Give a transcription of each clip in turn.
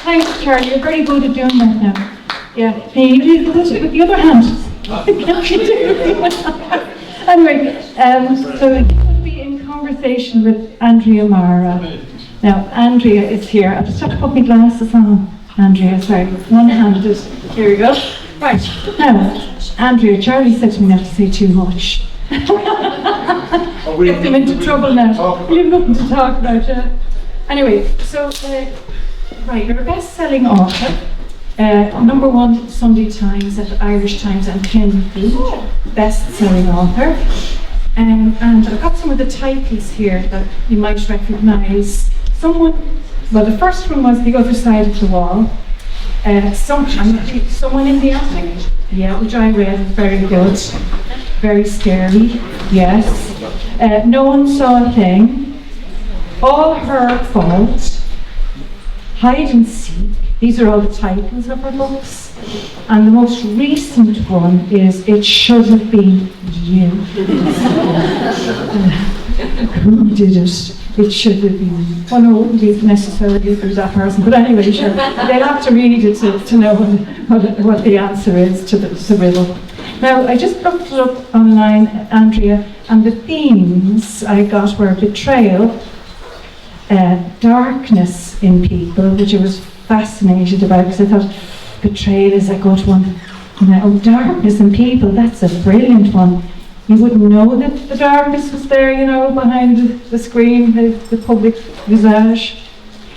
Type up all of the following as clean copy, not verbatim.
Thanks, Charlie. You're very good at doing that now. Yeah. Hey, you do it with the other hand. Anyway, so we're going to be in conversation with Andrea Mara. Now, Andrea is here. I'll just have to put my glasses on. Andrea, sorry, one-handed. Here we go. Right, now, Andrea, Charlie said to me not to say too much. Get them into trouble now. We've nothing to talk about, yeah. Anyway, so, right, you're a best-selling author. #1 Sunday Times and Irish Times and Clinical best-selling author. And I've got some of the titles here that you might recognise. Well, the first one was The Other Side of the Wall. Someone in the Attic, yeah, which I read, very good, very scary, yes. No One Saw a Thing, All Her Fault, Hide and Seek. These are all the titles of her books. And the most recent one is It Should Have Been You. Who did it? It should have been. Well, no, it wouldn't be necessarily if it was that person. But anyway, sure. They'll have to read it to know what the answer is to the riddle. Now, I just looked it up online, Andrea, and the themes I got were betrayal, darkness in people, which I was fascinated about because I thought betrayal is a good one. Darkness in people, that's a brilliant one. You wouldn't know that the darkness was there, behind the screen, the public visage.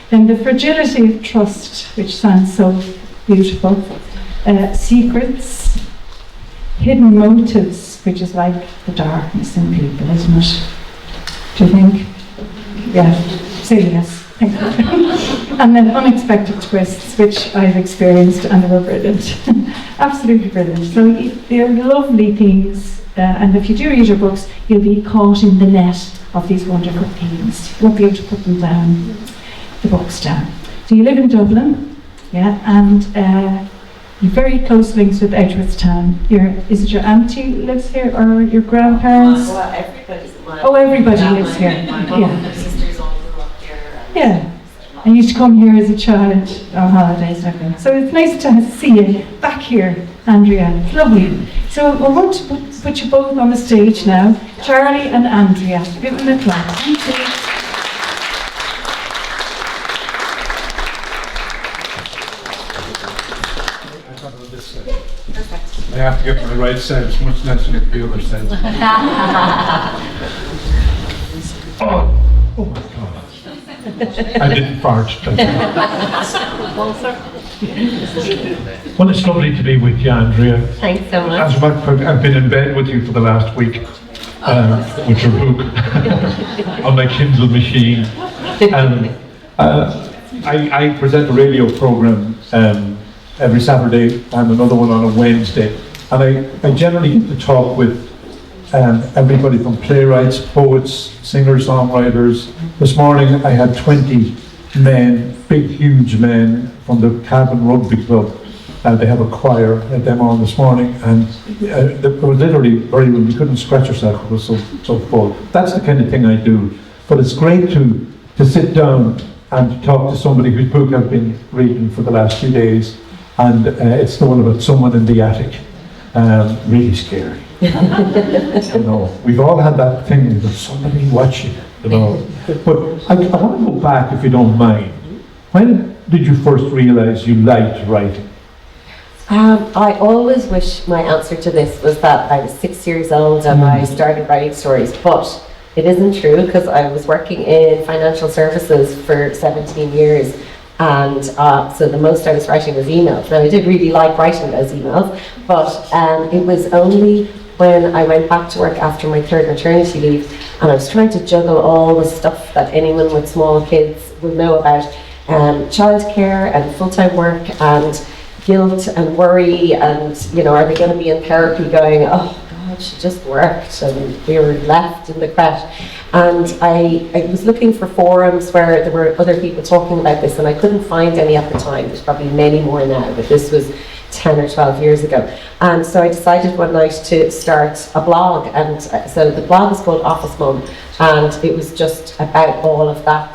Then the fragility of trust, which sounds so beautiful. Secrets, hidden motives, which is like the darkness in people, isn't it? Do you think? Yeah, say yes. Thank you. And then unexpected twists, which I've experienced, and they were brilliant. Absolutely brilliant. So they're lovely themes. And if you do read your books, you'll be caught in the net of these wonderful themes. You won't be able to put them down, the books down. So you live in Dublin, yeah, and you've very close links with Edgeworth town. Is it your auntie lives here, or your grandparents? Well, everybody's in my everybody lives here. My mum and my sisters all grew up here. Yeah. And you used to come here as a child on holidays and everything. So it's nice to see you back here, Andrea. It's lovely. So we're going to put you both on the stage now, Charlie and Andrea. Give them a clap. Thank you. I have to get my right side, it's much less than the other side. Oh my God. I didn't fart. Well, it's lovely to be with you, Andrea. Thanks so much. As a matter of fact, I've been in bed with you for the last week with your book on my Kindle machine. And I present a radio program every Saturday and another one on a Wednesday. And I generally get to talk with everybody from playwrights, poets, singers, songwriters. This morning I had 20 men, big, huge men from the Cavan Rugby Club. They have a choir at them on this morning, and they were literally very well. You couldn't scratch yourself, it was so full. That's the kind of thing I do. But it's great to sit down and talk to somebody whose book I've been reading for the last few days, and it's the one about someone in the attic. Really scary. We've all had that thing, there's somebody watching, But I want to go back, if you don't mind. When did you first realise you liked writing? I always wish my answer to this was that I was 6 years old and I started writing stories, but it isn't true because I was working in financial services for 17 years. And so the most I was writing was emails. Now I did really like writing those emails, but it was only when I went back to work after my third maternity leave and I was trying to juggle all the stuff that anyone with small kids would know about, childcare and full-time work and guilt and worry and, are they going to be in therapy going, oh God, she just worked and we were left in the crèche. And I was looking for forums where there were other people talking about this and I couldn't find any at the time. There's probably many more now, but this was 10 or 12 years ago. And so I decided one night to start a blog, and so the blog was called Office Mum, and it was just about all of that,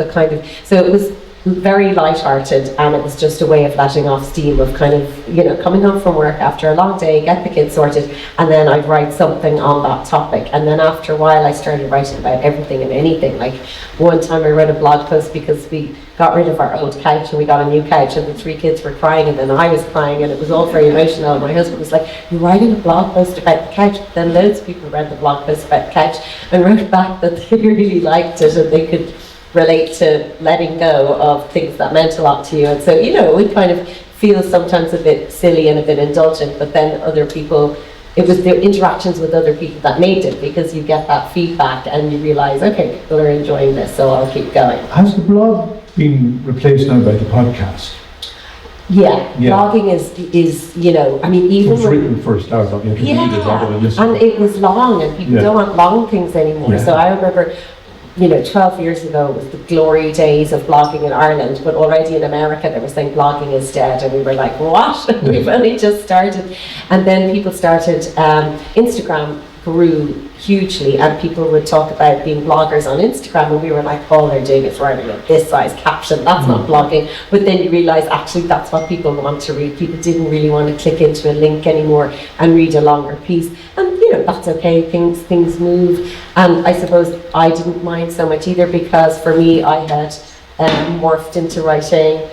so it was very light-hearted, and it was just a way of letting off steam, of kind of, you know, coming home from work after a long day, get the kids sorted, and then I'd write something on that topic. And then after a while I started writing about everything and anything. Like one time I wrote a blog post because we got rid of our old couch and we got a new couch, and the 3 kids were crying, and then I was crying, and it was all very emotional. And my husband was like, "You're writing a blog post about the couch?" Then loads of people read the blog post about the couch and wrote back that they really liked it, and they could relate to letting go of things that meant a lot to you. And so, you know, we kind of feel sometimes a bit silly and a bit indulgent, but then other people, it was the interactions with other people that made it, because you get that feedback and you realise, okay, people are enjoying this, so I'll keep going. Has the blog been replaced now by the podcast? Yeah. Blogging is, you know, I mean, even It was written first out, you have to read it rather than listen. and it was long, and people don't want long things anymore. Yeah. So I remember, you know, 12 years ago was the glory days of blogging in Ireland, but already in America they were saying blogging is dead, and we were like, what? We've only just started. And then people started, Instagram grew hugely, and people would talk about being bloggers on Instagram, and we were like, all they're doing is writing a this size caption, that's not blogging. But then you realise actually that's what people want to read. People didn't really want to click into a link anymore and read a longer piece, and you know, that's okay, things move. And I suppose I didn't mind so much either, because for me I had morphed into writing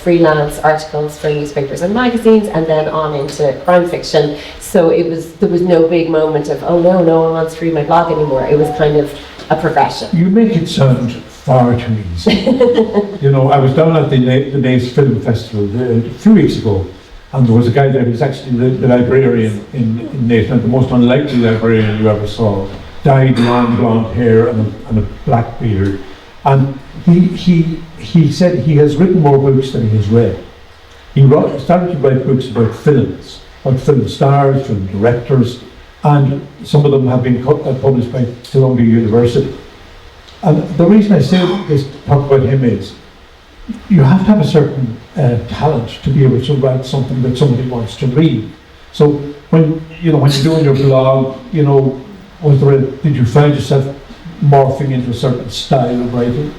freelance articles for newspapers and magazines, and then on into crime fiction. So there was no big moment of, oh no one wants to read my blog anymore. It was kind of a progression. You make it sound far too easy. You know, I was down at the Naas Film Festival a few weeks ago, and there was a guy there who was actually the librarian in Naas, and the most unlikely librarian you ever saw. Dyed long blonde hair and a black beard. And he said he has written more books than he has read. He started to write books about films, about film stars, film directors, and some of them have been published by Columbia University. And the reason I say this, talk about him, is you have to have a certain talent to be able to write something that somebody wants to read. So when you're doing your blog, you know, did you find yourself morphing into a certain style of writing?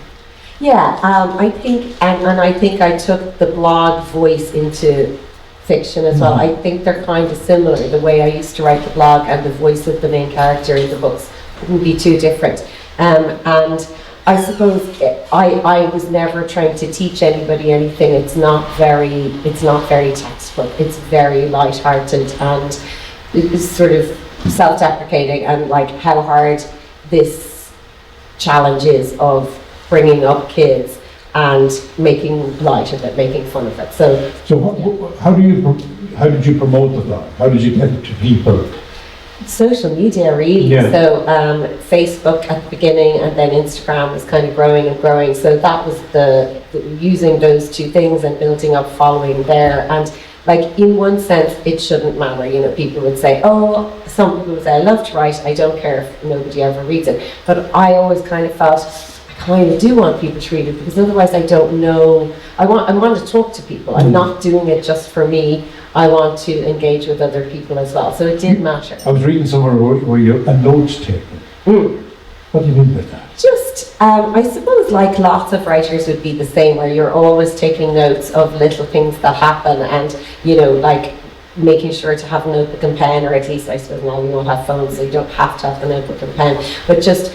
Yeah, I think, and I think I took the blog voice into fiction as well. I think they're kind of similar. The way I used to write the blog and the voice of the main character in the books wouldn't be too different. And I suppose I was never trying to teach anybody anything. It's not very textbook. It's very light-hearted, and it's sort of self-deprecating, and like how hard this challenge is of bringing up kids and making light of it, making fun of it. So how did you promote the blog? How did you get it to people? Social media, really. Yeah. So Facebook at the beginning, and then Instagram was kind of growing and growing. So that was the using those two things and building up following there. And like, in one sense, it shouldn't matter. You know, people would say, oh, some people would say, I love to write, I don't care if nobody ever reads it. But I always kind of felt, I kind of do want people to read it, because otherwise I don't know. I want to talk to people. I'm not doing it just for me. I want to engage with other people as well. So it did matter. I was reading somewhere where you're a notes taker. What do you mean by that? Just, I suppose, like lots of writers would be the same, where you're always taking notes of little things that happen, and, you know, like making sure to have a notebook and pen, or at least I suppose now we all have phones, so you don't have to have the notebook and pen, but just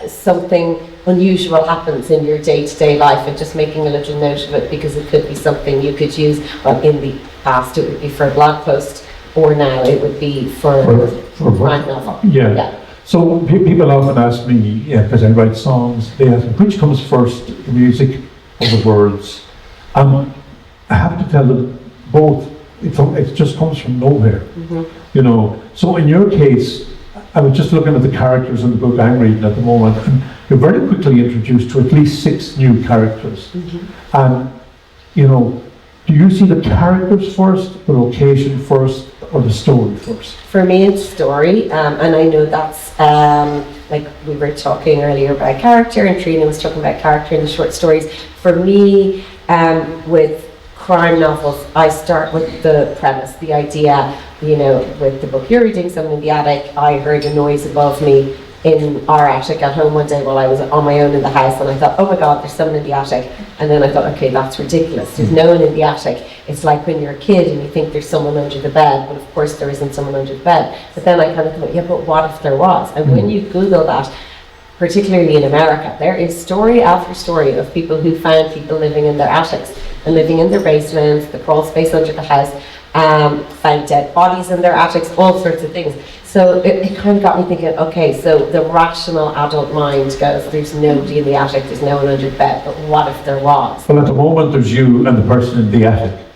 something unusual happens in your day-to-day life, and just making a little note of it, because it could be something you could use. Well, in the past it would be for a blog post, or now it would be for a crime novel. Yeah. So people often ask me, because I write songs, they ask me, which comes first, the music or the words? I have to tell them both. It just comes from nowhere, you know. So in your case, I was just looking at the characters in the book I'm reading at the moment, and you're very quickly introduced to at least 6 new characters. And, you know, do you see the characters first, the location first, or the story first? For me, it's story, and I know that's like we were talking earlier about character, and Trina was talking about character in the short stories. For me, with crime novels, I start with the premise, the idea. You know, with the book you're reading, someone in the attic, I heard a noise above me, in our attic at home one day while I was on my own in the house, and I thought, oh my God, there's someone in the attic. And then I thought, okay, that's ridiculous. There's no one in the attic. It's like when you're a kid and you think there's someone under the bed, but of course there isn't someone under the bed. But then I kind of thought, yeah, but what if there was? And when you Google that, particularly in America, there is story after story of people who found people living in their attics and living in their basements, the crawl space under the house, found dead bodies in their attics, all sorts of things. So it kind of got me thinking, okay, so the rational adult mind goes, there's nobody in the attic, there's no one under the bed, but what if there was? Well, at the moment there's you and the person in the attic,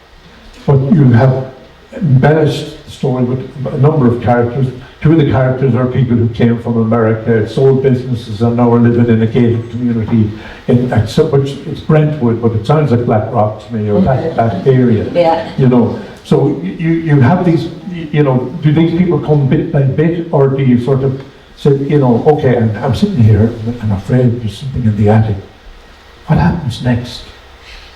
but you have embellished the story with a number of characters. Two of the characters are people who came from America, sold businesses, and now are living in a gated community which it's Brentwood, but it sounds like Blackrock to me, or that area. Yeah. You know, so you have these, you know, do these people come bit by bit, or do you sort of say, you know, okay, I'm sitting here and I'm afraid there's something in the attic. What happens next?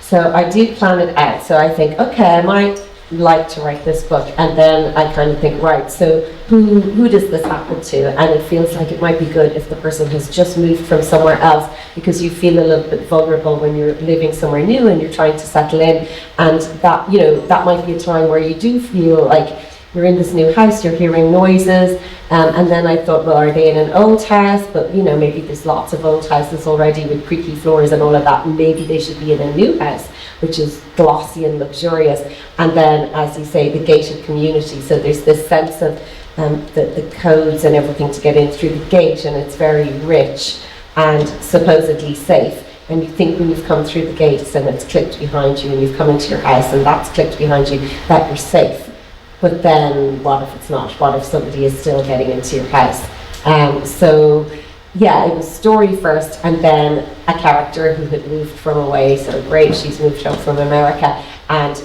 So I do plan it out. So I think, okay, I might like to write this book, and then I kind of think, right, so who does this happen to? And it feels like it might be good if the person has just moved from somewhere else, because you feel a little bit vulnerable when you're living somewhere new and you're trying to settle in, and that, you know, that might be a time where you do feel like you're in this new house, you're hearing noises, and then I thought, well, are they in an old house? But, you know, maybe there's lots of old houses already with creaky floors and all of that. Maybe they should be in a new house, which is glossy and luxurious. And then, as you say, the gated community. So there's this sense of the codes and everything to get in through the gate, and it's very rich and supposedly safe. And you think when you've come through the gates and it's clicked behind you, and you've come into your house and that's clicked behind you, that you're safe. But then what if it's not? What if somebody is still getting into your house? So yeah, it was story first, and then a character who had moved from away. So great, she's moved up from America. And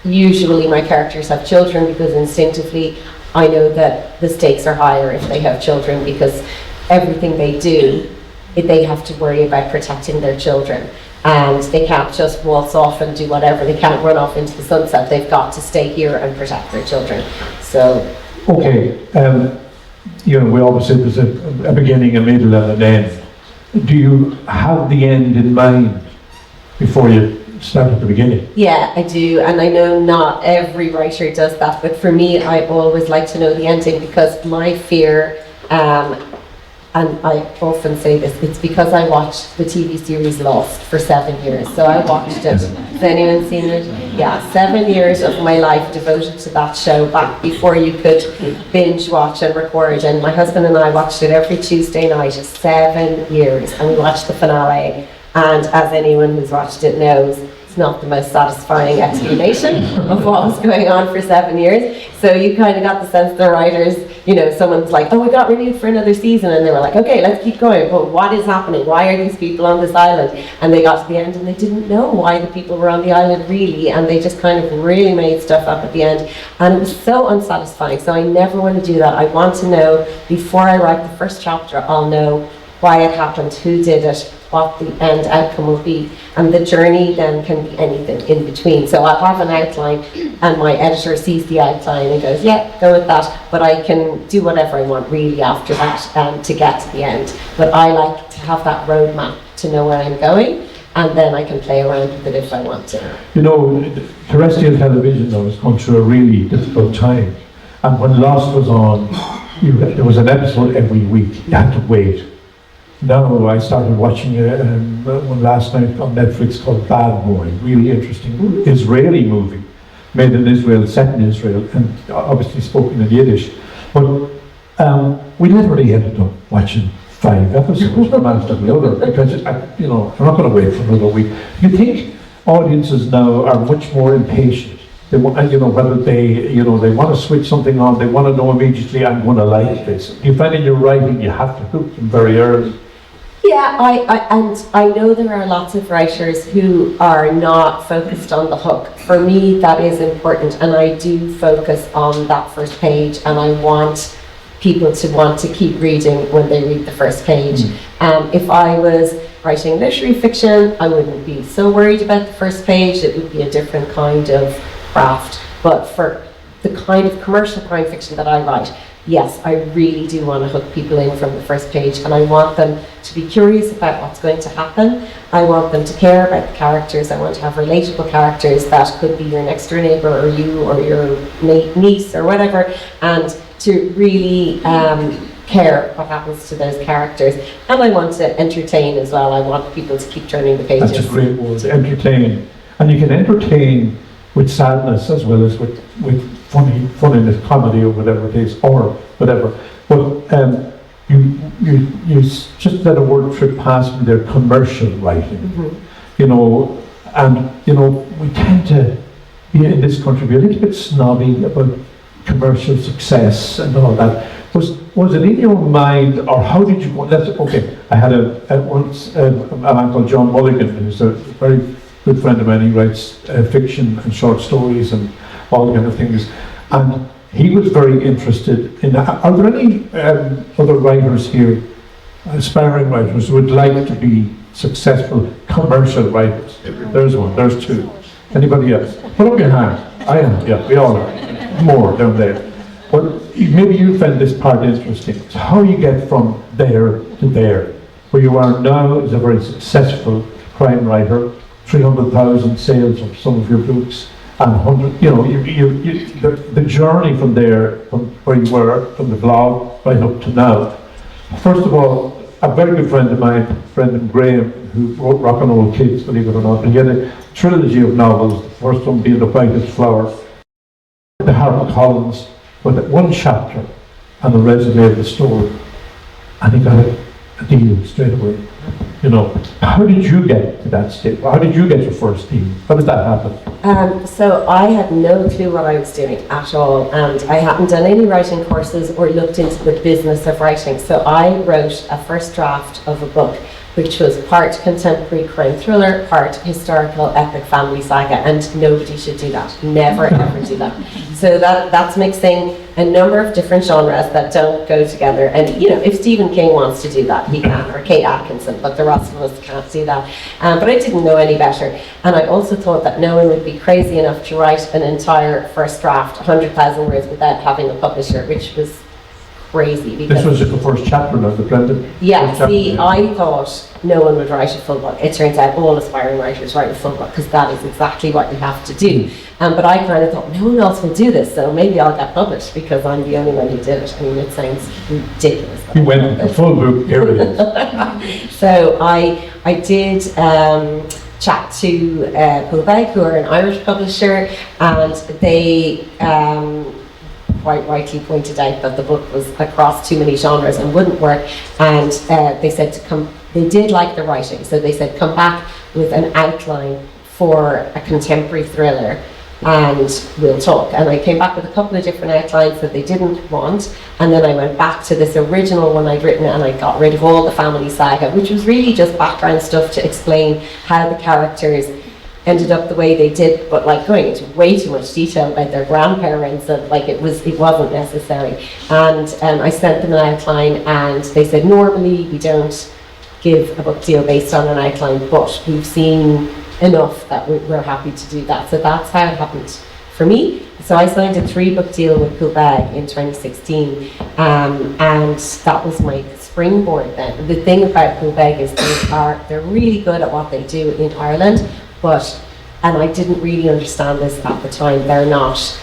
usually my characters have children, because instinctively I know that the stakes are higher if they have children, because everything they do, they have to worry about protecting their children. And they can't just waltz off and do whatever. They can't run off into the sunset. They've got to stay here and protect their children. So, okay, you know, we always say there's a beginning, a middle, and an end. Do you have the end in mind before you start at the beginning? yeah, I do. And I know not every writer does that, but for me, I always like to know the ending, because my fear, and I often say this, it's because I watched the TV series Lost for 7 years. So I watched it. Has anyone seen it? Yeah, 7 years of my life devoted to that show, back before you could binge watch and record. And my husband and I watched it every Tuesday night, 7 years. And we watched the finale. And as anyone who's watched it knows, it's not the most satisfying explanation of what was going on for 7 years. So you kind of got the sense the writers, you know, someone's like, oh, we got renewed for another season, and they were like, okay, let's keep going, but what is happening? Why are these people on this island? And they got to the end and they didn't know why the people were on the island really, and they just kind of really made stuff up at the end, and it was so unsatisfying. So I never want to do that. I want to know, before I write the first chapter, I'll know why it happened, who did it, what the end outcome will be, and the journey then can be anything in between. So I'll have an outline, and my editor sees the outline and goes, yeah, go with that, but I can do whatever I want really after that to get to the end. But I like to have that roadmap to know where I'm going, and then I can play around with it if I want to. You know, terrestrial television though has gone through a really difficult time, and when Lost was on, there was an episode every week. You had to wait. Now I started watching one last night on Netflix called Bad Boy, really interesting Israeli movie, made in Israel, set in Israel, and obviously spoken in Yiddish. But we literally ended up watching 5 episodes, one after the other, because you know, I'm not going to wait for another week. You think audiences now are much more impatient? They want, you know, whether they, you know, they want to switch something on, they want to know immediately, I'm going to like this. You find in your writing you have to hook them very early. Yeah, I know there are lots of writers who are not focused on the hook. For me, that is important, and I do focus on that first page, and I want people to want to keep reading when they read the first page. If I was writing literary fiction, I wouldn't be so worried about the first page. It would be a different kind of craft. But for the kind of commercial crime fiction that I write, yes, I really do want to hook people in from the first page, and I want them to be curious about what's going to happen. I want them to care about the characters. I want to have relatable characters that could be your next door neighbour or you or your niece or whatever, and to really care what happens to those characters. And I want to entertain as well. I want people to keep turning the pages. That's a great word, entertain. And you can entertain with sadness as well as with funniness, comedy or whatever it is, or whatever. But you just let a word trip past me there, commercial writing. Mm-hmm. You know, and you know, we tend to be in this country be a little bit snobby about commercial success and all that. Was it in your mind, or how did you? Okay. I had once an uncle, John Mulligan, who's a very good friend of mine. He writes fiction and short stories and all kind of things, and he was very interested in. Are there any other writers here, aspiring writers, who would like to be successful commercial writers? There's one. There's two. Anybody else? Put up your hand. I am. Yeah, we all are. More down there. Well, maybe you find this part interesting. It's how you get from there to there, where you are now as a very successful crime writer, 300,000 sales of some of your books, and 100. You know, the journey from there, from where you were, from the blog right up to now. First of all, a very good friend of mine, Brendan Graham, who wrote Rock and Roll Kids, believe it or not, and he had a trilogy of novels. The first one being The Brightest Flower, the HarperCollins. But one chapter and the resume of the story, and he got a deal straight away. You know, how did you get to that state? How did you get your first deal? How did that happen? So I had no clue what I was doing at all, and I hadn't done any writing courses or looked into the business of writing. So I wrote a first draft of a book, which was part contemporary crime thriller, part historical epic family saga, and nobody should do that. Never ever do that. So that's mixing a number of different genres that don't go together. And you know, if Stephen King wants to do that, he can, or Kate Atkinson, but the rest of us can't do that. But I didn't know any better. And I also thought that no one would be crazy enough to write an entire first draft, 100,000 words, without having a publisher, which was crazy. This was the first chapter of the Brendan? Yeah, see, I thought no one would write a full book. It turns out all aspiring writers write a full book, because that is exactly what you have to do. But I kind of thought, no one else will do this, so maybe I'll get published, because I'm the only one who did it. I mean, it sounds ridiculous. You went a full book, here it is. So I did chat to Pullbeg, who are an Irish publisher, and they quite rightly pointed out that the book was across too many genres and wouldn't work, and they said to come, they did like the writing, so they said come back with an outline for a contemporary thriller and we'll talk. And I came back with a couple of different outlines that they didn't want, and then I went back to this original one I'd written, and I got rid of all the family saga, which was really just background stuff to explain how the characters ended up the way they did, but like going into way too much detail about their grandparents, and like it wasn't necessary. And I sent them an outline, and they said normally we don't give a book deal based on an outline, but we've seen enough that we're happy to do that. So that's how it happened for me. So I signed a 3-book deal with Pullbeg in 2016, and that was my springboard then. The thing about Pullbeg is they're really good at what they do in Ireland, but, and I didn't really understand this at the time, they're not,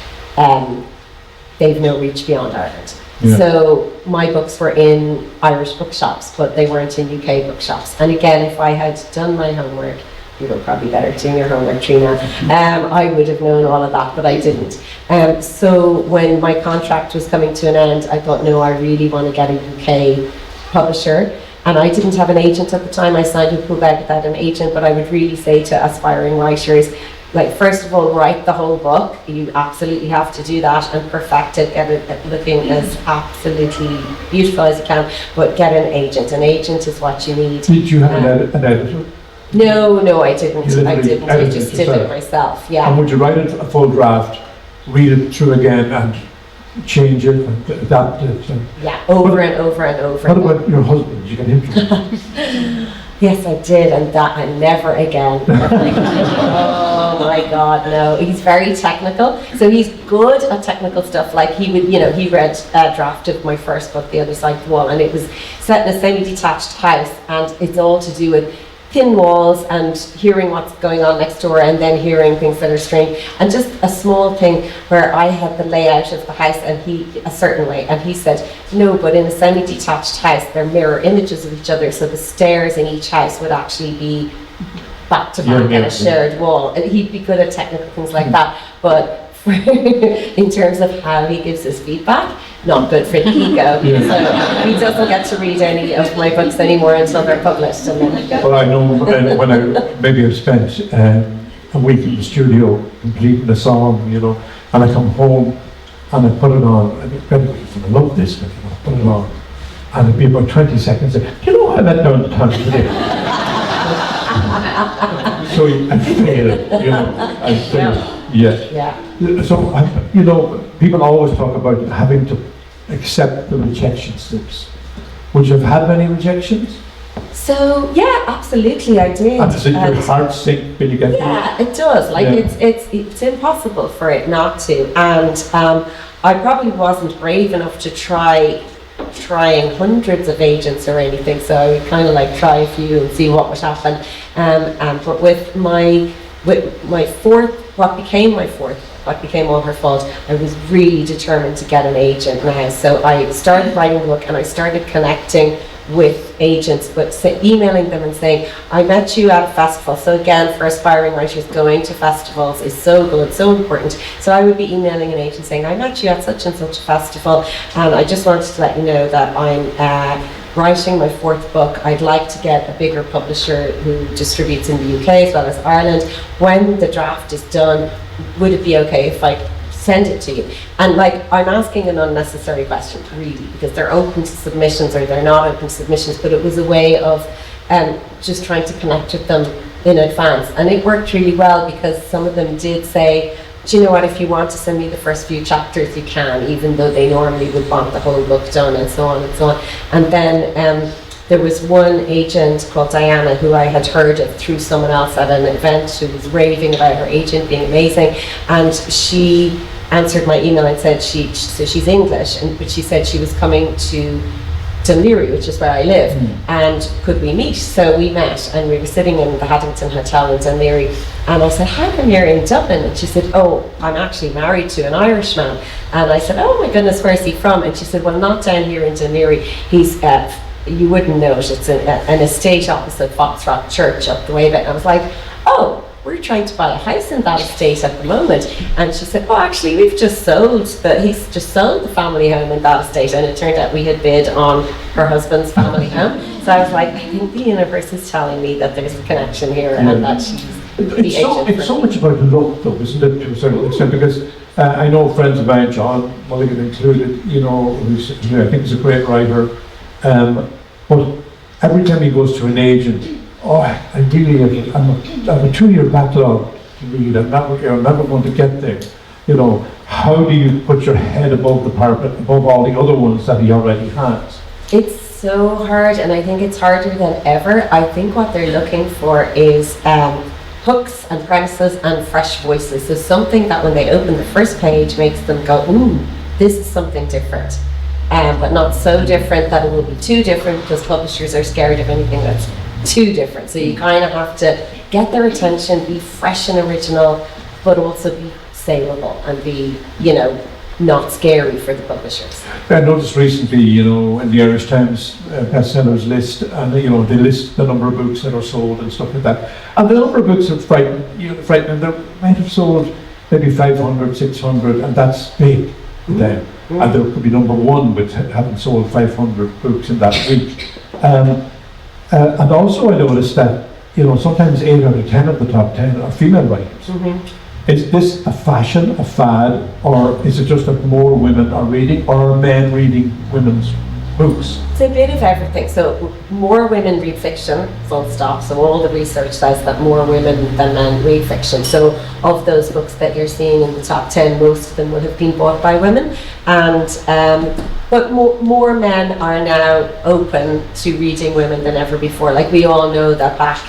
they've no reach beyond Ireland. Yeah. So my books were in Irish bookshops, but they weren't in UK bookshops. And again, if I had done my homework, you were probably better at doing your homework, Trina, I would have known all of that, but I didn't. So when my contract was coming to an end, I thought, no, I really want to get a UK publisher. And I didn't have an agent at the time. I signed with Pullbeg without an agent, but I would really say to aspiring writers, like, first of all, write the whole book. You absolutely have to do that and perfect it, get it looking as absolutely beautiful as you can, but get an agent. An agent is what you need. Did you have an editor? No, I didn't. I just did it myself, yeah. And would you write a full draft, read it through again, and change it and adapt it? Yeah, over and over and over. What about your husband? Did you get him to? Yes, I did, and never again. Oh my God, no. He's very technical. So he's good at technical stuff. Like he would, he read a draft of my first book, The Other Side of the Wall, and it was set in a semi-detached house, and it's all to do with thin walls and hearing what's going on next door, and then hearing things that are strange. And just a small thing where I had the layout of the house and he a certain way, and he said, no, but in a semi-detached house, they're mirror images of each other, so the stairs in each house would actually be back to back and a shared wall. And he'd be good at technical things like that, but in terms of how he gives his feedback, not good for the ego. So he doesn't get to read any of my books anymore until they're published. And then Well, I know when I've spent a week in the studio completing a song, and I come home and I put it on, and I love this, and I put it on, and it'd be about 20 seconds, I let down the time today. So I failed, I failed. Yes. Yeah. So, people always talk about having to accept the rejection slips. Would you have had many rejections? So, yeah, absolutely, I did. And does your heart sink when you get Yeah, it does. Like, it's impossible for it not to. And I probably wasn't brave enough to trying hundreds of agents or anything, so I would kind of like try a few and see what would happen. But with my fourth, what became All Her Fault, I was really determined to get an agent now. So I started writing the book and I started connecting with agents, but emailing them and saying, I met you at a festival. So again, for aspiring writers, going to festivals is so good, so important. So I would be emailing an agent saying, I met you at such and such a festival, and I just wanted to let you know that I'm writing my fourth book. I'd like to get a bigger publisher who distributes in the UK as well as Ireland. When the draft is done, would it be okay if I send it to you? And I'm asking an unnecessary question, really, because they're open to submissions or they're not open to submissions, but it was a way of just trying to connect with them in advance. And it worked really well because some of them did say, do you know what, if you want to send me the first few chapters, you can, even though they normally would want the whole book done, and so on and so on. And then there was one agent called Diana who I had heard of through someone else at an event who was raving about her agent being amazing, and she answered my email and said so she's English, but she said she was coming to Dunleary, which is where I live, and could we meet? So we met, and we were sitting in the Haddington Hotel in Dunleary, and I said, how come you're in Dublin? And she said, oh, I'm actually married to an Irishman. And I said, oh my goodness, where's he from? And she said, well, not down here in Dunleary. He's you wouldn't know it, it's an estate opposite Foxrock Church up the way a bit. And I was like, oh, we're trying to buy a house in that estate at the moment. And she said, oh, actually, he's just sold the family home in that estate. And it turned out we had bid on her husband's family home. So I was like, I think the universe is telling me that there's a connection here and that she's It's so much about luck, though, isn't it, to a certain extent? Because I know friends of mine, John Mulligan included, who I think is a great writer, but every time he goes to an agent, I have a 2-year backlog to read, I'm never going to get there. How do you put your head above the parapet, above all the other ones that he already has? It's so hard, and I think it's harder than ever. I think what they're looking for is hooks and premises and fresh voices. So something that when they open the first page makes them go, ooh, this is something different. But not so different that it will be too different, because publishers are scared of anything that's too different. So you kind of have to get their attention, be fresh and original, but also be saleable and be, not scary for the publishers. I noticed recently, in the Irish Times bestsellers list, and they list the number of books that are sold and stuff like that. And the number of books are frightening. They might have sold maybe 500, 600, and that's big to them. And there could be number one with having sold 500 books in that week. And also I noticed that, sometimes 8 out of 10 of the top 10 are female writers. Is this a fashion, a fad, or is it just that more women are reading, or are men reading women's books? It's a bit of everything. So more women read fiction, full stop. So all the research says that more women than men read fiction. So of those books that you're seeing in the top 10, most of them will have been bought by women. And but more men are now open to reading women than ever before. Like, we all know that back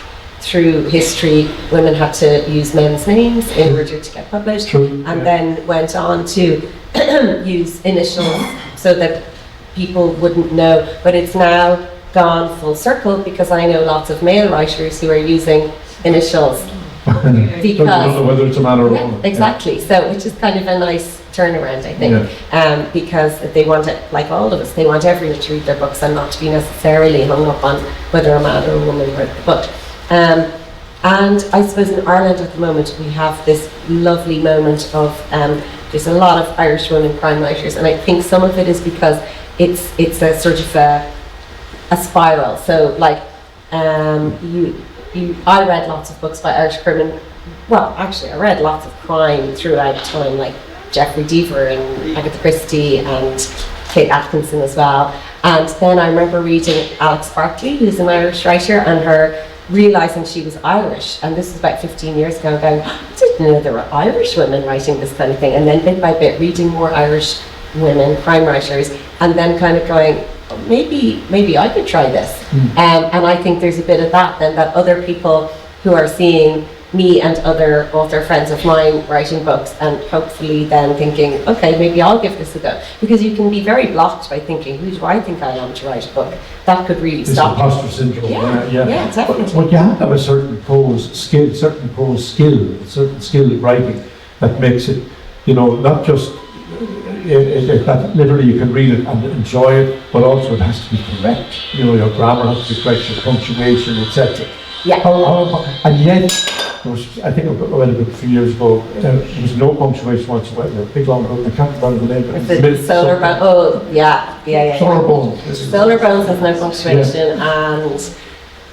through history, women had to use men's names in order to get published, True, and yeah. then went on to use initials so that people wouldn't know. But it's now gone full circle, because I know lots of male writers who are using initials. Because don't know whether it's a man or a woman. Exactly. So, which is kind of a nice turnaround, I think, because they want it, like all of us, they want everyone to read their books and not to be necessarily hung up on whether a man or a woman wrote the book. And I suppose in Ireland at the moment we have this lovely moment of there's a lot of Irish women crime writers, and I think some of it is because it's a sort of a spiral. So like I read lots of books by Irish women. Well, actually, I read lots of crime throughout time, like Jeffrey Deaver and Agatha Christie and Kate Atkinson as well. And then I remember reading Alex Barkley, who's an Irish writer, and her realising she was Irish. And this was about 15 years ago, going, I didn't know there were Irish women writing this kind of thing. And then bit by bit, reading more Irish women crime writers, and then kind of going, maybe I could try this. And I think there's a bit of that then, that other people who are seeing me and other author friends of mine writing books, and hopefully then thinking, okay, maybe I'll give this a go. Because you can be very blocked by thinking, who do I think I am to write a book? That could really stop you. Imposter syndrome. Yeah, definitely. But you have to have a certain prose skill, a certain skill in writing that makes it, not just that literally you can read it and enjoy it, but also it has to be correct. Your grammar has to be correct, your punctuation, etc. Yeah. And yet, I think I read a book a few years ago, there was no punctuation whatsoever. A big long book, I can't remember the name. The Solar Bones. Oh, yeah. Solar Bones. Solar Bones has no punctuation, and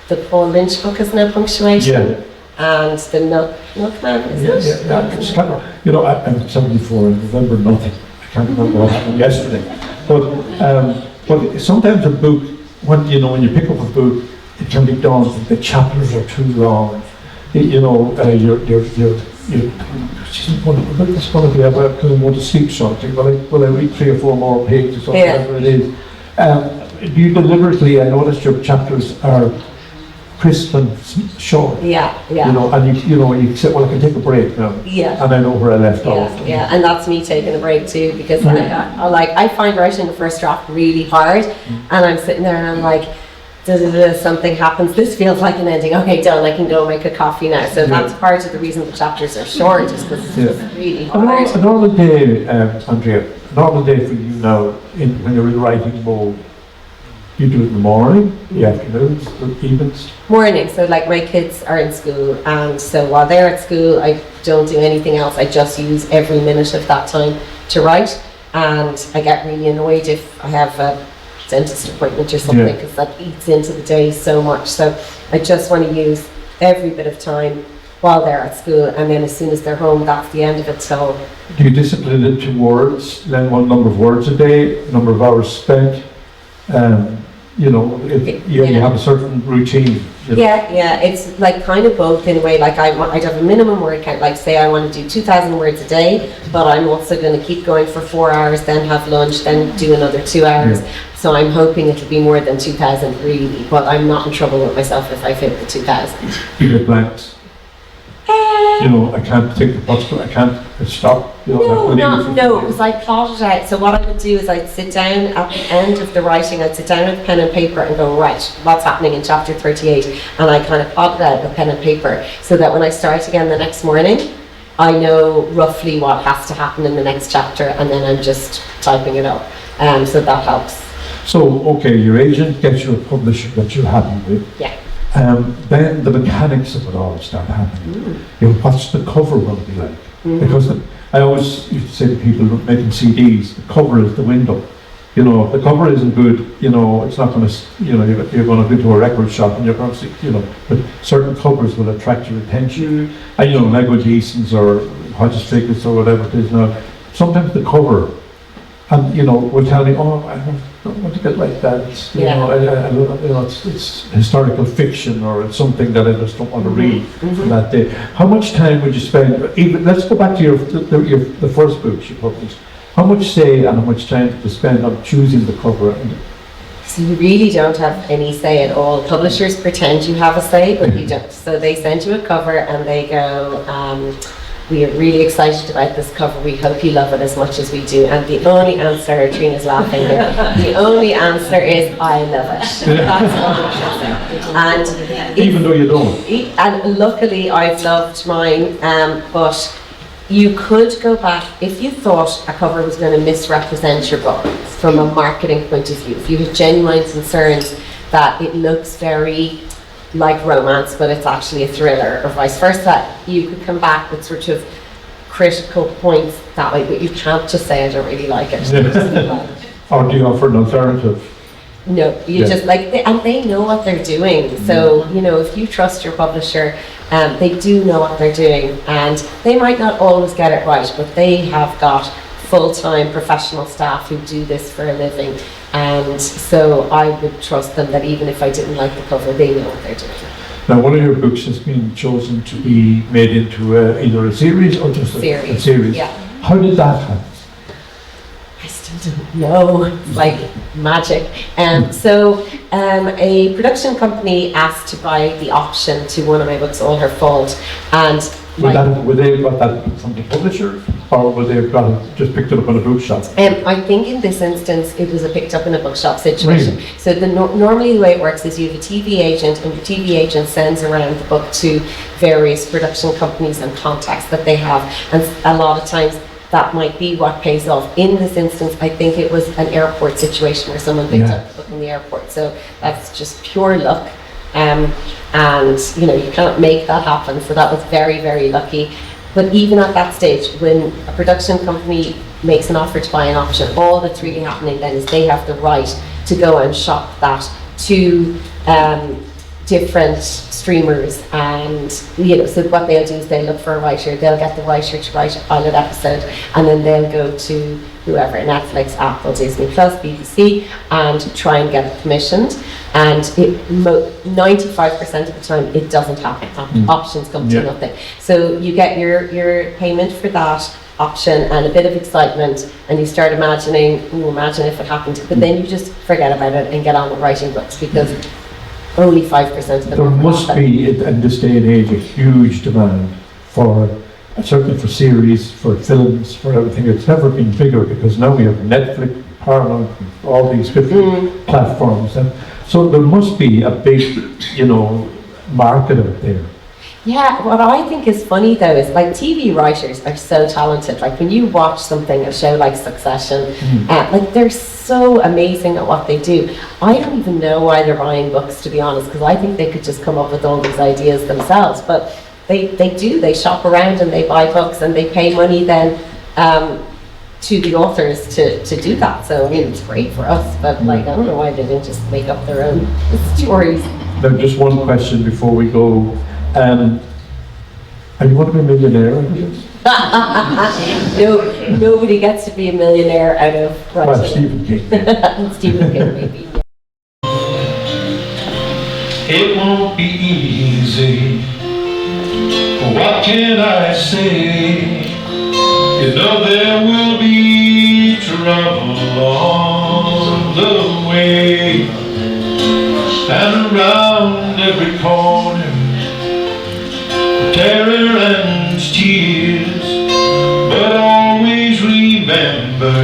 the Paul Lynch book has no punctuation. And the Milkman, is it? Yeah. It's kind of, I'm 74 and remember nothing. I can't remember what happened yesterday. But sometimes a book, when you pick up a book, it can be daunting. The chapters are too long. You're it's going to be about because I want to sleep something. Will I read 3 or 4 more pages or whatever it is? Do you deliberately? I noticed your chapters are crisp and short. Yeah. And you say, well, I can take a break now. Yeah. And I know where I left off. Yeah, and that's me taking a break too, because I find writing the first draft really hard, and I'm sitting there and I'm like, something happens, this feels like an ending, okay, done, I can go make a coffee now. So that's part of the reason the chapters are short, is because it's just really hard. A normal day, Andrea, a normal day for you now, when you're in writing mode, you do it in the morning, the afternoons, the evenings? Morning, so like my kids are in school, and so while they're at school, I don't do anything else. I just use every minute of that time to write, and I get really annoyed if I have a dentist appointment or something, because that eats into the day so much. So I just want to use every bit of time while they're at school, and then as soon as they're home, that's the end of it. So do you discipline it to words, then one number of words a day, number of hours spent? You have a certain routine. Yeah, it's like kind of both in a way. Like I'd have a minimum word count, like say I want to do 2,000 words a day, but I'm also going to keep going for 4 hours, then have lunch, then do another 2 hours. So I'm hoping it'll be more than 2,000 really, but I'm not in trouble with myself if I hit the 2,000. You get blanks. I can't take the bus, but I can't stop. No, because I plot it out. So what I would do is I'd sit down at the end of the writing, I'd sit down with pen and paper and go, right, what's happening in chapter 38? And I kind of plot it out with pen and paper, so that when I start again the next morning, I know roughly what has to happen in the next chapter, and then I'm just typing it up. So that helps. So, okay, your agent gets you a publisher that you're happy with. Yeah. Then the mechanics of it all start happening. What's the cover going to be like? Because I always used to say to people making CDs, the cover is the window. If the cover isn't good, it's not going to, you're going to go to a record shop and you're going to see, but certain covers will attract your attention. And Lego Jason's or Hodges Figures or whatever it is now, sometimes the cover, and will tell me, I don't want to get like that. It's historical fiction, or it's something that I just don't want to read that day. How much time would you spend? Let's go back to the first book you published. How much say and how much time did you spend on choosing the cover? So you really don't have any say at all. Publishers pretend you have a say, but you don't. So they send you a cover and they go, we are really excited about this cover. We hope you love it as much as we do. And the only answer, Trina's laughing here, the only answer is, I love it. That's all I can say. And Even though you don't. and luckily I've loved mine, but you could go back if you thought a cover was going to misrepresent your book from a marketing point of view. If you had genuine concerns that it looks very like romance, but it's actually a thriller, or vice versa, you could come back with sort of critical points that way, but you can't just say, I don't really like it. Or do you offer an alternative? No, you just and they know what they're doing. So, you know, if you trust your publisher, they do know what they're doing, and they might not always get it right, but they have got full-time professional staff who do this for a living. And so I would trust them that even if I didn't like the cover, they know what they're doing. Now, one of your books has been chosen to be made into either a series or just a series. Yeah. How did that happen? I still don't know. It's like magic. So a production company asked to buy the option to one of my books, All Her Fault, and Would they got that from the publisher, or would they have just picked it up in a bookshop? I think in this instance it was a picked up in a bookshop situation. Really? So normally the way it works is you have a TV agent, and the TV agent sends around the book to various production companies and contacts that they have, and a lot of times that might be what pays off. In this instance, I think it was an airport situation where someone picked up the book in the airport. So that's just pure luck. And you know, you can't make that happen. So that was very, very lucky. But even at that stage, when a production company makes an offer to buy an option, all that's really happening then is they have the right to go and shop that to different streamers. And you know, so what they'll do is they'll look for a writer, they'll get the writer to write a pilot episode, and then they'll go to whoever, Netflix, Apple, Disney Plus, BBC, and try and get it commissioned. And 95% of the time it doesn't happen. Options come to nothing. So you get your payment for that option and a bit of excitement, and you start imagining, imagine if it happened, but then you just forget about it and get on with writing books, because only 5% of them There must be, in this day and age, a huge demand for, certainly for series, for films, for everything. It's never been bigger, because now we have Netflix, Paramount, all these different platforms. And so there must be a big, you know, market out there. Yeah, what I think is funny though is like TV writers are so talented. Like when you watch something, a show like Succession, like they're so amazing at what they do. I don't even know why they're buying books, to be honest, because I think they could just come up with all these ideas themselves. But they do, they shop around and they buy books and they pay money then to the authors to do that. So I mean, it's great for us, but like I don't know why they didn't just make up their own stories. Now, just one question before we go. Are you want to be a millionaire out of this? No, nobody gets to be a millionaire out of writing. Well, Stephen King. Stephen King, maybe. It won't be easy. What can I say? You know there will be trouble along the way, and around every corner, terror and tears. But always remember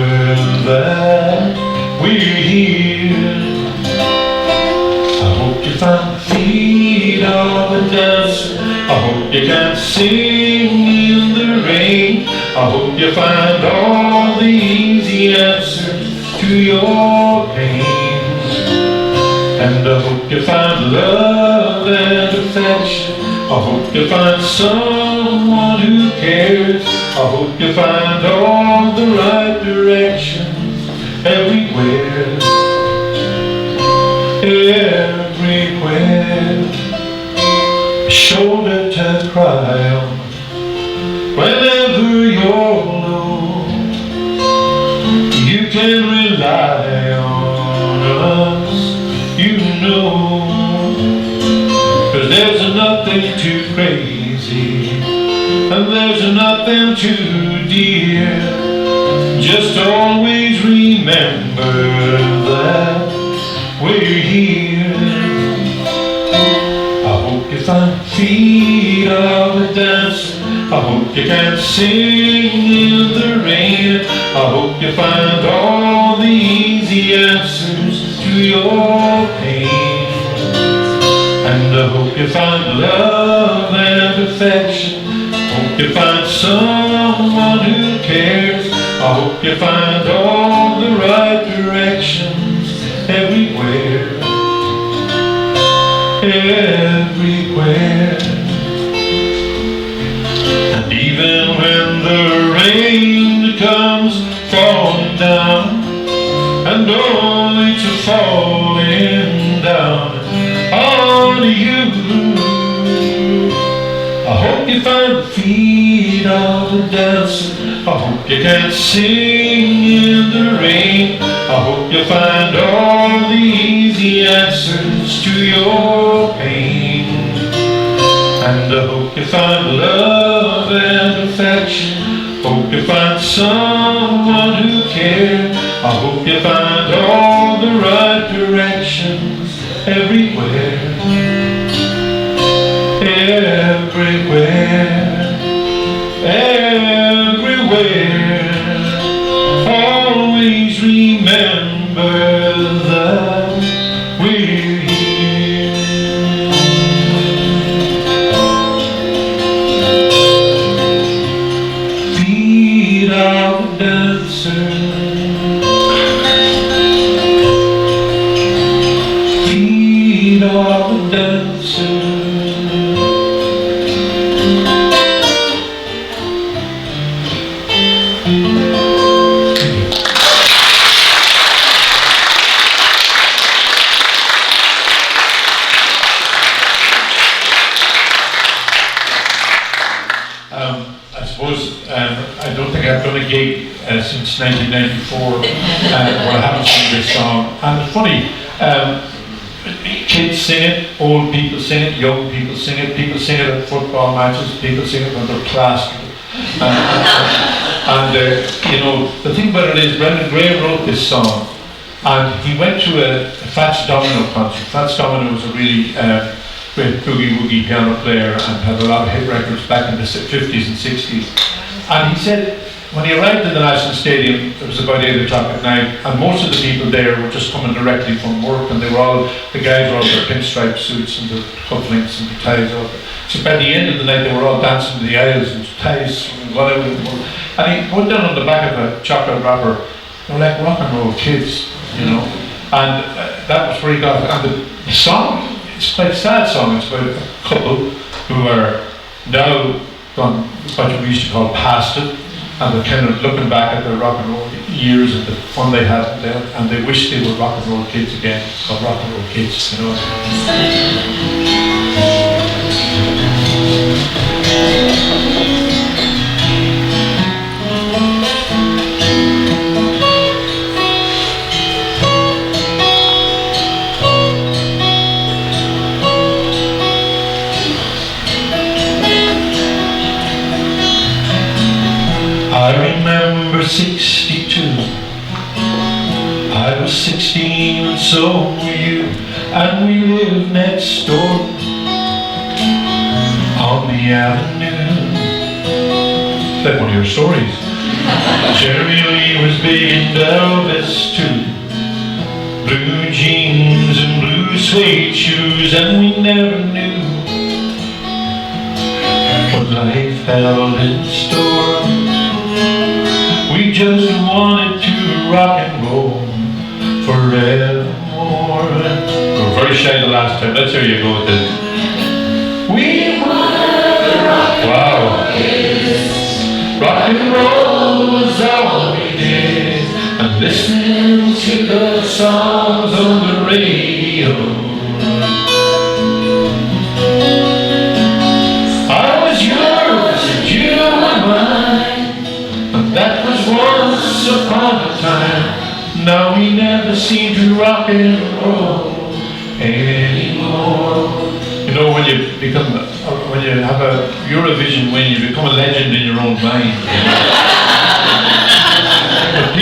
that we're here. I hope you find the feet of a dancer. I hope you can sing in the rain. I hope you find all the easy answers to your pains. And I hope you find love and affection. I hope you find someone who cares. I hope you find all the right directions everywhere. Everywhere. A shoulder to cry on whenever you're low. You can rely on us, you know. 'Cause there's nothing too crazy, and there's nothing too dear. Just always remember that we're here. I hope you find feet of a dancer. I hope you can sing in the rain. I hope you find all the easy answers to your pain. And I hope you find love and affection. Hope you find someone who cares. I hope you find all the right directions everywhere. Everywhere. And even when the rain comes falling down, and only to falling down on you, I hope you find the feet of a dancer. I hope you can sing in the rain. I hope you find all the easy answers to your pain. And I hope you find love and affection. Hope you find someone who cares. I hope you find all the right directions everywhere. Everywhere. Everywhere. Always remember that we're here. Feet of a dancer. Feet of a dancer. I don't think I've done a gig since 1994 where I haven't sung this song. And it's funny, kids sing it, old people sing it, young people sing it at football matches, people sing it when they're plastered. You know, the thing about it is Brendan Gray wrote this song and he went to a Fats Domino concert. Fats Domino was a really great boogie-woogie piano player and had a lot of hit records back in the 50s and 60s. And he said, when he arrived in the National Stadium, it was about 8 o'clock at night, and most of the people there were just coming directly from work, and the guys were all in their pinstripe suits and their cufflinks and their ties up. So by the end of the night, they were all dancing to the aisles and ties and whatever. And he put down on the back of a chocolate wrapper, they were like rock and roll kids, you know. And that was where he got it. And the song, it's quite a sad song. It's about a couple who are now gone what we used to call past it, and they're kind of looking back at their rock and roll years and the fun they had, and they wish they were rock and roll kids again, or rock and roll kids, you know. I remember 62. I was 16 and so were you, and we lived next door on the avenue. It's like one of your stories. Jerry Lee was big in Elvis too. Blue jeans and blue suede shoes, and we never knew what life held in store. We just wanted to rock and roll forevermore. We were very shy the last time. Let's hear you go with this. We wanted to rock and roll. Rock and roll was all we did. And listening to the songs on the radio. I was yours and you were mine. That was once upon a time. Now we never seem to rock and roll anymore. You know, when you become, when you have a Eurovision win, you become a legend in your own mind. But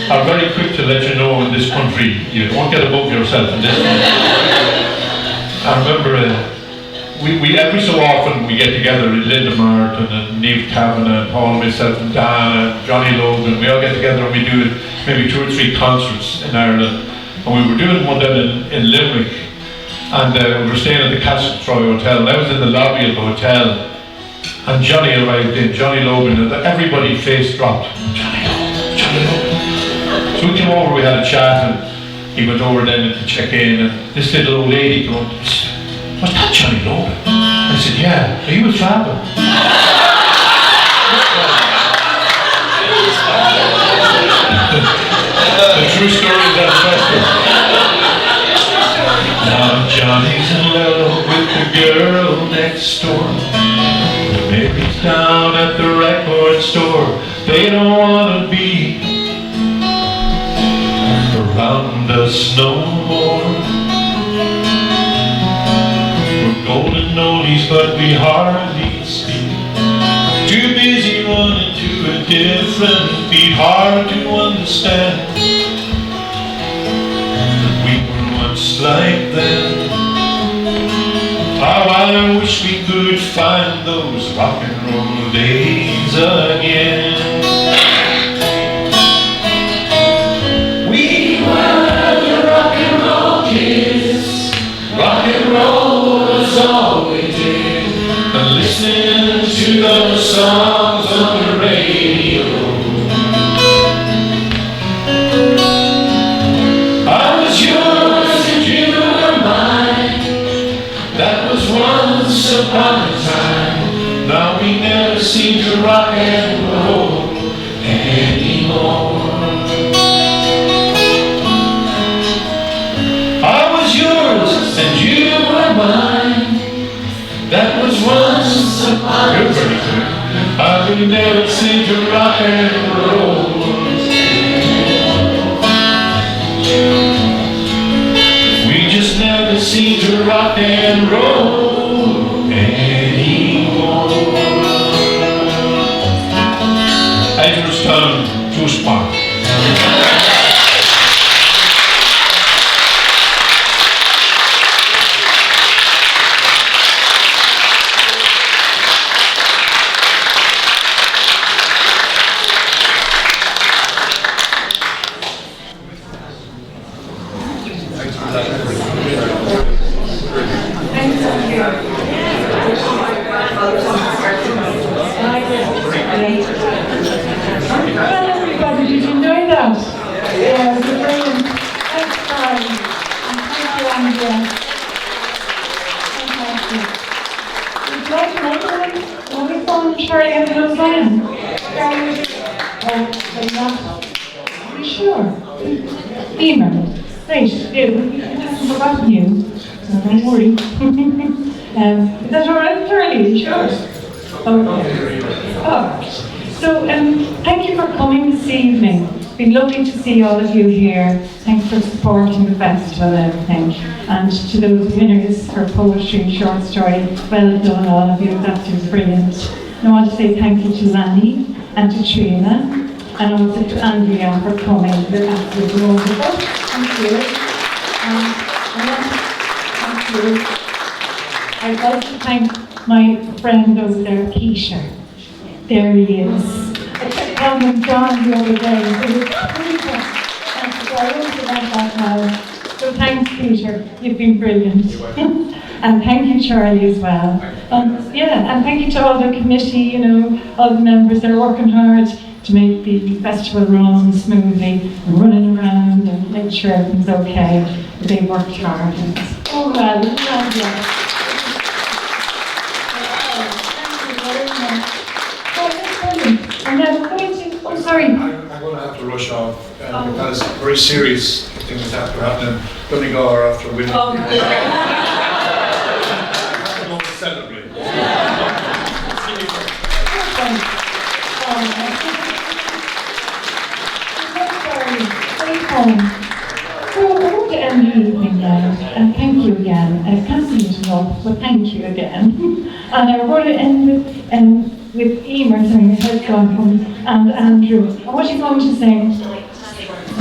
are very quick to let you know in this country, you don't get above yourself in this country. I remember we every so often we get together in Linda Martin and Niamh Kavanagh and Paul, myself and Dan and Johnny Logan. We all get together and we do maybe 2 or 3 concerts in Ireland. And we were doing one then in Limerick, and we were staying at the Castle Troy Hotel, and I was in the lobby of the hotel, and Johnny arrived in, Johnny Logan, and everybody face dropped. Johnny Logan, Johnny Logan. So we came over, we had a chat, and he went over then to check in, and this little old lady came up, "Was that Johnny Logan?" I said, "Yeah, he was fapping." The true story of that festival. Now Johnny's in love with the girl next door. Mary's down at the record store. They don't want to be around us no more. We're golden oldies, but we hardly speak. Too busy running to a different beat. Hard to understand. We were once like them. How I wish we could find those rock and roll days again. We were the rock and roll kids. Rock and roll was all we did. And listening to those songs on the radio. I was yours and you were mine. That was once upon a time. Now we never seem to rock and roll anymore. I was yours and you were mine. That was once upon a time. I will never seem to rock and roll. We just never seem to rock and roll anymore. Edgeworth to Spot. Well, everybody, did you enjoy that? Yeah, it was brilliant. Thanks, Charlie. And thank you, Andrea. Fantastic. Would you like another one? Will we phone Charlie and those on? Charlie? Oh, not. Are you sure? Eimear. Great. Yeah, we haven't forgotten you. So don't worry. Is that all right, Charlie? Are you sure? Okay. Oh. So, thank you for coming this evening. It's been lovely to see all of you here. Thanks for supporting the festival and everything. And to those winners for poetry and short story, well done all of you, that was brilliant. And I want to say thank you to Lanny and to Trina and also to Andrea for coming. They're absolutely wonderful. Thank you. Thank you. I'd like to thank my friend over there, Peter. There he is. I checked on him, John, the other day. It was Peter. And so I won't forget that now. So thanks, Peter. You've been brilliant. And thank you, Charlie, as well. Yeah, and thank you to all the committee, you know, all the members that are working hard to make the festival run smoothly, and running around and make sure everything's okay. They worked hard. And oh well, yeah. And then we're going to, oh sorry. I'm going to have to rush off because very serious things after happening. Donegal after winning. Oh, I'm going to celebrate. So I want to end the evening now, and thank you again. I can't see it enough, but thank you again. And I want to end with Eimear saying his head's gone from and Andrew. And what you're going to say, Edgeworth.